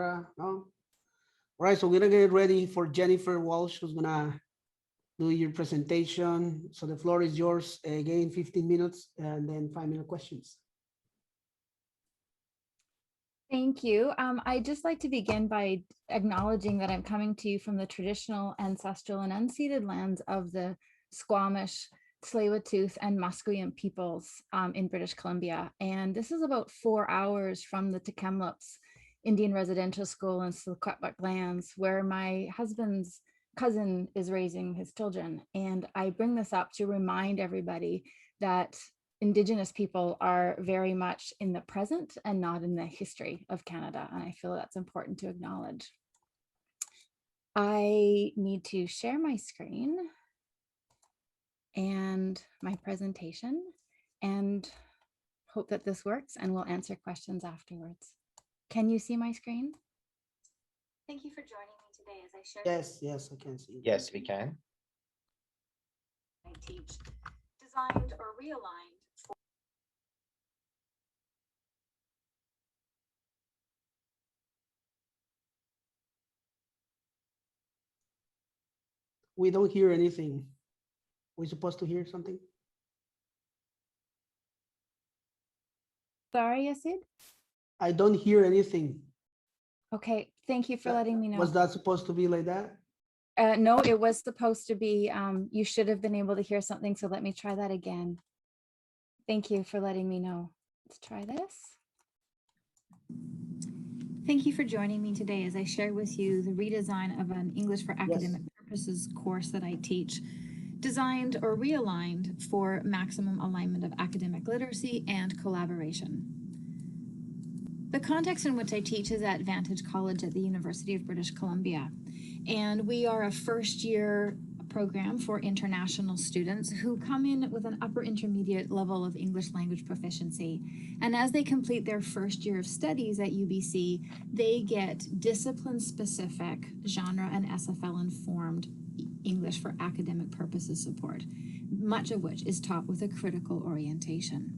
No? All right, so we're gonna get ready for Jennifer Walsh, who's gonna do your presentation. So the floor is yours. Again, 15 minutes and then 5-minute questions. Thank you. I'd just like to begin by acknowledging that I'm coming to you from the traditional, ancestral, and unceded lands of the Squamish, Tsleil-Waututh, and Musqueam peoples in British Columbia. And this is about 4 hours from the Tk'emlúps Indian Residential School in Secwepemc lands, where my husband's cousin is raising his children. And I bring this up to remind everybody that Indigenous people are very much in the present and not in the history of Canada. And I feel that's important to acknowledge. I need to share my screen and my presentation and hope that this works, and we'll answer questions afterwards. Can you see my screen? Thank you for joining me today as I share. Yes, I can see. Yes, we can. I teach, designed or realigned. We don't hear anything. We're supposed to hear something? Sorry, Yasid? I don't hear anything. Okay, thank you for letting me know. Was that supposed to be like that? No, it was supposed to be, you should have been able to hear something, so let me try that again. Thank you for letting me know. Let's try this. Thank you for joining me today as I share with you the redesign of an English for Academic Purposes course that I teach, designed or realigned for maximum alignment of academic literacy and collaboration. The context in which I teach is at Vantage College at the University of British Columbia. And we are a first-year program for international students who come in with an upper intermediate level of English language proficiency. And as they complete their first year of studies at UBC, they get discipline-specific, genre and SFL-informed English for academic purposes support, much of which is taught with a critical orientation.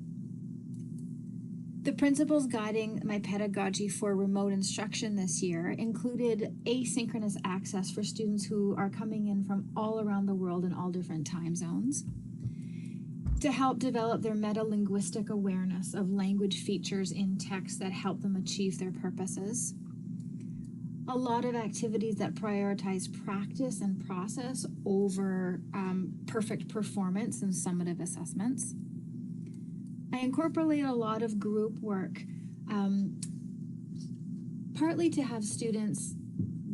The principles guiding my pedagogy for remote instruction this year included asynchronous access for students who are coming in from all around the world in all different time zones, to help develop their meta-linguistic awareness of language features in text that help them achieve their purposes, a lot of activities that prioritize practice and process over perfect performance and summative assessments. I incorporate a lot of group work, partly to have students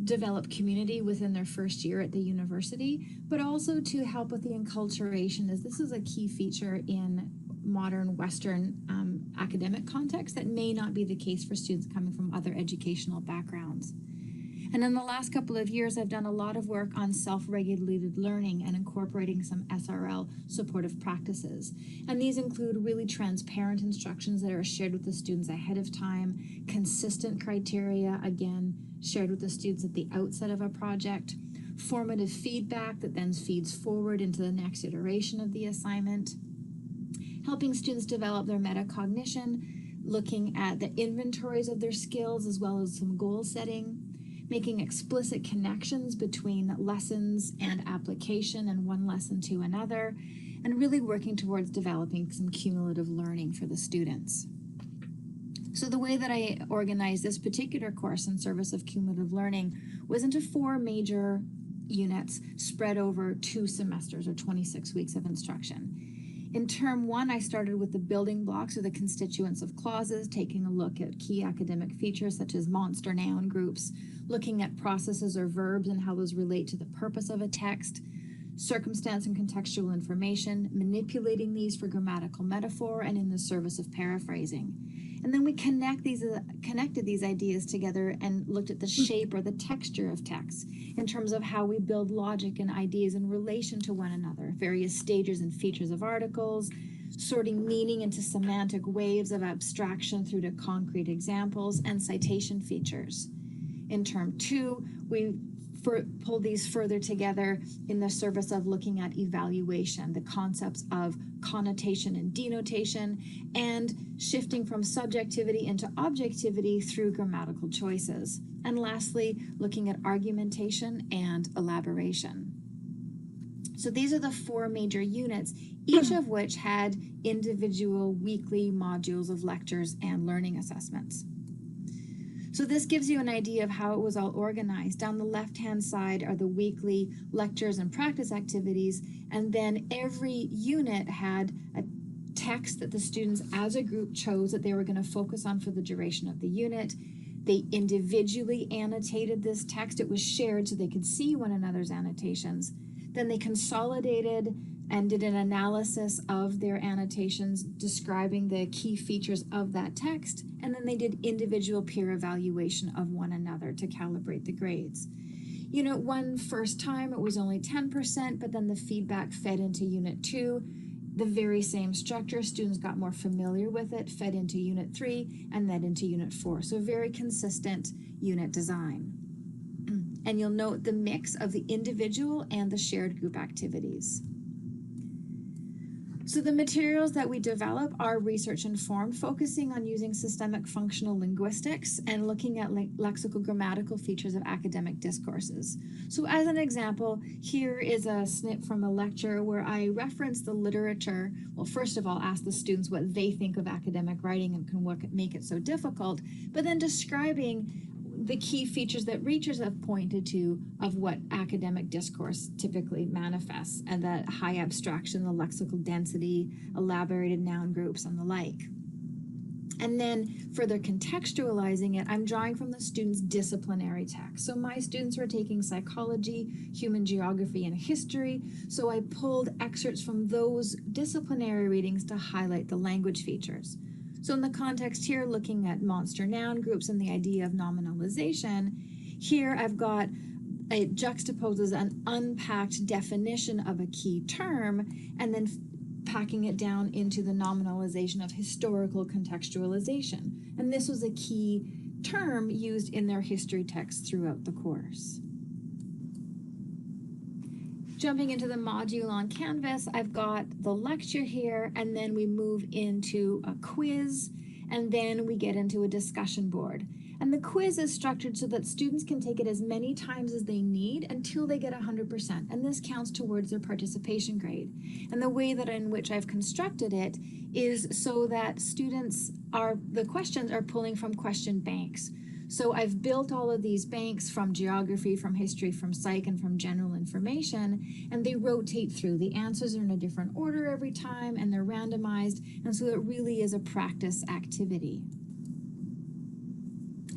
develop community within their first year at the university, but also to help with the enculturation, as this is a key feature in modern Western academic context that may not be the case for students coming from other educational backgrounds. And in the last couple of years, I've done a lot of work on self-regulated learning and incorporating some SRL supportive practices. And these include really transparent instructions that are shared with the students ahead of time, consistent criteria, again, shared with the students at the outset of a project, formative feedback that then feeds forward into the next iteration of the assignment, helping students develop their metacognition, looking at the inventories of their skills as well as some goal setting, making explicit connections between lessons and application and one lesson to another, and really working towards developing some cumulative learning for the students. So the way that I organized this particular course in service of cumulative learning was into 4 major units spread over 2 semesters or 26 weeks of instruction. In term 1, I started with the building blocks or the constituents of clauses, taking a look at key academic features such as monster noun groups, looking at processes or verbs and how those relate to the purpose of a text, circumstance and contextual information, manipulating these for grammatical metaphor and in the service of paraphrasing. And then we connected these ideas together and looked at the shape or the texture of text in terms of how we build logic and ideas in relation to one another, various stages and features of articles, sorting meaning into semantic waves of abstraction through to concrete examples and citation features. In term 2, we pull these further together in the service of looking at evaluation, the concepts of connotation and denotation, and shifting from subjectivity into objectivity through grammatical choices. And lastly, looking at argumentation and elaboration. So these are the 4 major units, each of which had individual weekly modules of lectures and learning assessments. So this gives you an idea of how it was all organized. Down the left-hand side are the weekly lectures and practice activities, and then every unit had a text that the students as a group chose that they were going to focus on for the duration of the unit. They individually annotated this text. It was shared so they could see one another's annotations. Then they consolidated and did an analysis of their annotations describing the key features of that text, and then they did individual peer evaluation of one another to calibrate the grades. Unit 1, first time, it was only 10%, but then the feedback fed into Unit 2. The very same structure, students got more familiar with it, fed into Unit 3, and then into Unit 4. So very consistent unit design. And you'll note the mix of the individual and the shared group activities. So the materials that we develop are research informed, focusing on using systemic functional linguistics and looking at lexical grammatical features of academic discourses. So as an example, here is a snip from a lecture where I reference the literature. Well, first of all, ask the students what they think of academic writing and what could make it so difficult, but then describing the key features that researchers have pointed to of what academic discourse typically manifests, and that high abstraction, the lexical density, elaborated noun groups, and the like. And then further contextualizing it, I'm drawing from the students' disciplinary text. So my students were taking psychology, human geography, and history, so I pulled excerpts from those disciplinary readings to highlight the language features. So in the context here, looking at monster noun groups and the idea of nominalization, here I've got, it juxtaposes an unpacked definition of a key term and then packing it down into the nominalization of historical contextualization. And this was a key term used in their history text throughout the course. Jumping into the module on Canvas, I've got the lecture here, and then we move into a quiz, and then we get into a discussion board. And the quiz is structured so that students can take it as many times as they need until they get 100%, and this counts towards their participation grade. And the way that in which I've constructed it is so that the questions are pulling from question banks. So I've built all of these banks from geography, from history, from psych, and from general information, and they rotate through. The answers are in a different order every time, and they're randomized, and so it really is a practice activity.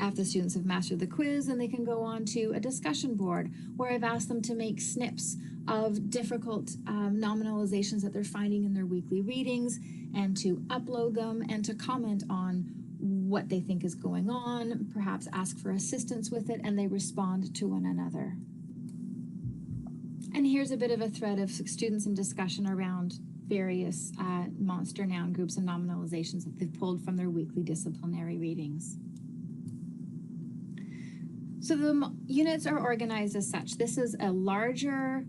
After students have mastered the quiz, then they can go on to a discussion board where I've asked them to make snips of difficult nominalizations that they're finding in their weekly readings, and to upload them and to comment on what they think is going on, perhaps ask for assistance with it, and they respond to one another. And here's a bit of a thread of students in discussion around various monster noun groups and nominalizations that they've pulled from their weekly disciplinary readings. So the units are organized as such. This is a larger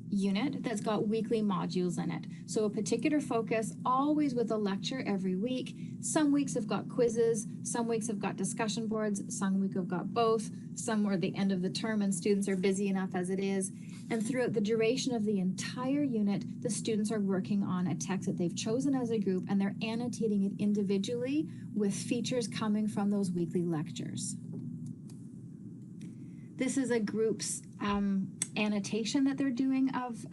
unit that's got weekly modules in it. So a particular focus, always with a lecture every week. Some weeks have got quizzes, some weeks have got discussion boards, some weeks have got both, some are at the end of the term and students are busy enough as it is. And throughout the duration of the entire unit, the students are working on a text that they've chosen as a group, and they're annotating it individually with features coming from those weekly lectures. This is a group's annotation that they're doing of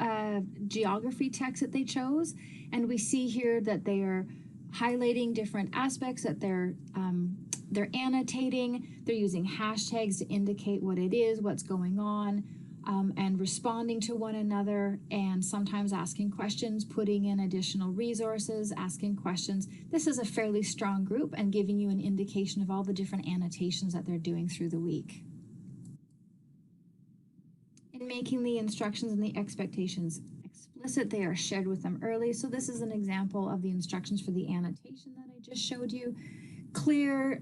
geography text that they chose. And we see here that they are highlighting different aspects that they're annotating. They're using hashtags to indicate what it is, what's going on, and responding to one another, and sometimes asking questions, putting in additional resources, asking questions. This is a fairly strong group and giving you an indication of all the different annotations that they're doing through the week. In making the instructions and the expectations explicit, they are shared with them early. So this is an example of the instructions for the annotation that I just showed you. clear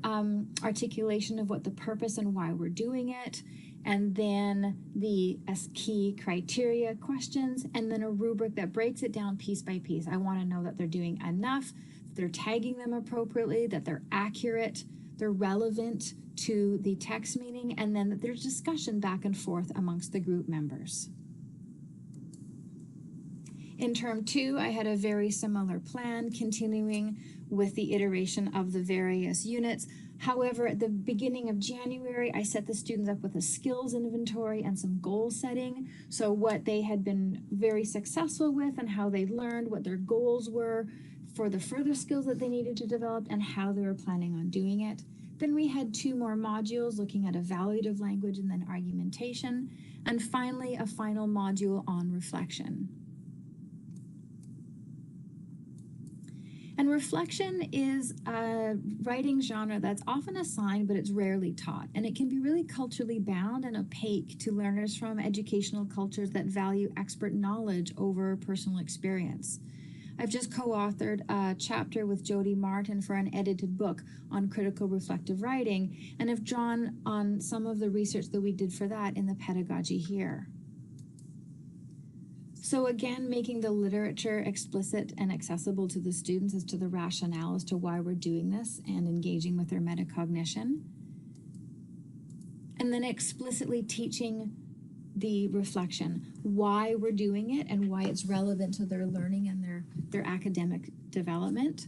articulation of what the purpose and why we're doing it, and then the key criteria questions, and then a rubric that breaks it down piece by piece. I want to know that they're doing enough, that they're tagging them appropriately, that they're accurate, they're relevant to the text meaning, and then that there's discussion back and forth amongst the group members. In term 2, I had a very similar plan, continuing with the iteration of the various units. However, at the beginning of January, I set the students up with a skills inventory and some goal setting. So what they had been very successful with and how they learned, what their goals were for the further skills that they needed to develop, and how they were planning on doing it. Then we had 2 more modules looking at evaluative language and then argumentation. And finally, a final module on reflection. And reflection is a writing genre that's often assigned, but it's rarely taught. And it can be really culturally bound and opaque to learners from educational cultures that value expert knowledge over personal experience. I've just co-authored a chapter with Jody Martin for an edited book on critical reflective writing, and have drawn on some of the research that we did for that in the pedagogy here. So again, making the literature explicit and accessible to the students as to the rationale as to why we're doing this and engaging with their metacognition. And then explicitly teaching the reflection, why we're doing it and why it's relevant to their learning and their academic development.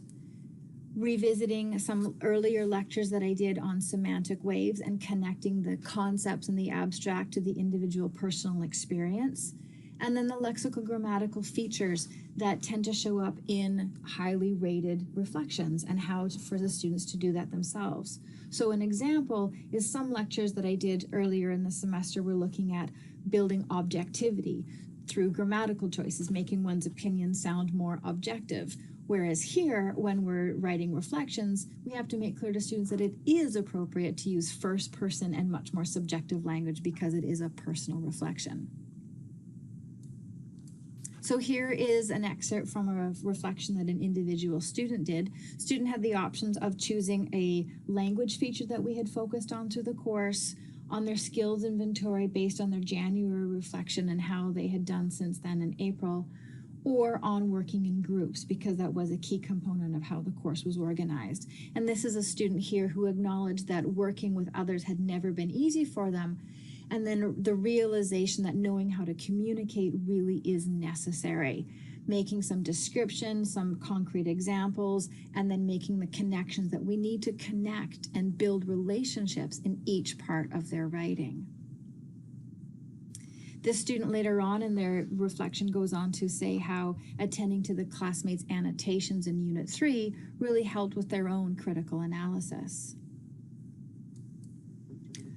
Revisiting some earlier lectures that I did on semantic waves and connecting the concepts and the abstract to the individual personal experience. And then the lexical grammatical features that tend to show up in highly rated reflections and how for the students to do that themselves. So an example is some lectures that I did earlier in the semester were looking at building objectivity through grammatical choices, making one's opinion sound more objective. Whereas here, when we're writing reflections, we have to make clear to students that it is appropriate to use first person and much more subjective language because it is a personal reflection. So here is an excerpt from a reflection that an individual student did. Student had the options of choosing a language feature that we had focused on through the course, on their skills inventory based on their January reflection and how they had done since then in April, or on working in groups, because that was a key component of how the course was organized. And this is a student here who acknowledged that working with others had never been easy for them, and then the realization that knowing how to communicate really is necessary. Making some description, some concrete examples, and then making the connections that we need to connect and build relationships in each part of their writing. This student later on in their reflection goes on to say how attending to the classmates' annotations in Unit 3 really helped with their own critical analysis.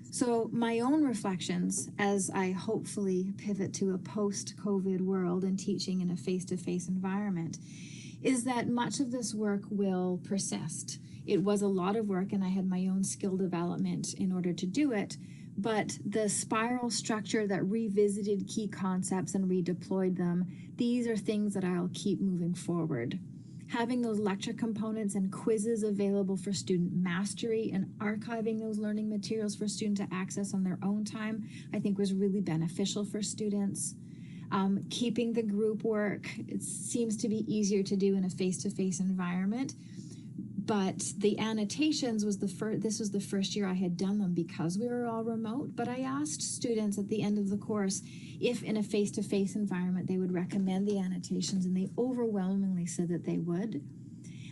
So my own reflections, as I hopefully pivot to a post-COVID world and teaching in a face-to-face environment, is that much of this work will persist. It was a lot of work and I had my own skill development in order to do it, but the spiral structure that revisited key concepts and redeployed them, these are things that I'll keep moving forward. Having those lecture components and quizzes available for student mastery and archiving those learning materials for students to access on their own time, I think was really beneficial for students. Keeping the group work, it seems to be easier to do in a face-to-face environment. But the annotations was this was the first year I had done them because we were all remote. But I asked students at the end of the course if in a face-to-face environment they would recommend the annotations, and they overwhelmingly said that they would.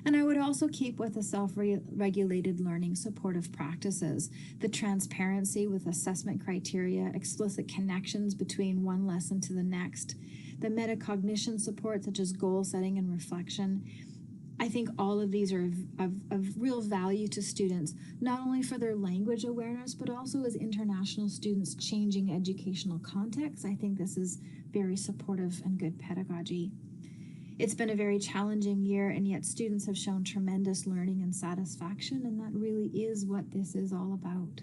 And I would also keep with the self-regulated learning supportive practices, the transparency with assessment criteria, explicit connections between one lesson to the next, the metacognition support such as goal setting and reflection. I think all of these are of real value to students, not only for their language awareness, but also as international students changing educational contexts. I think this is very supportive and good pedagogy. It's been a very challenging year, and yet students have shown tremendous learning and satisfaction, and that really is what this is all about.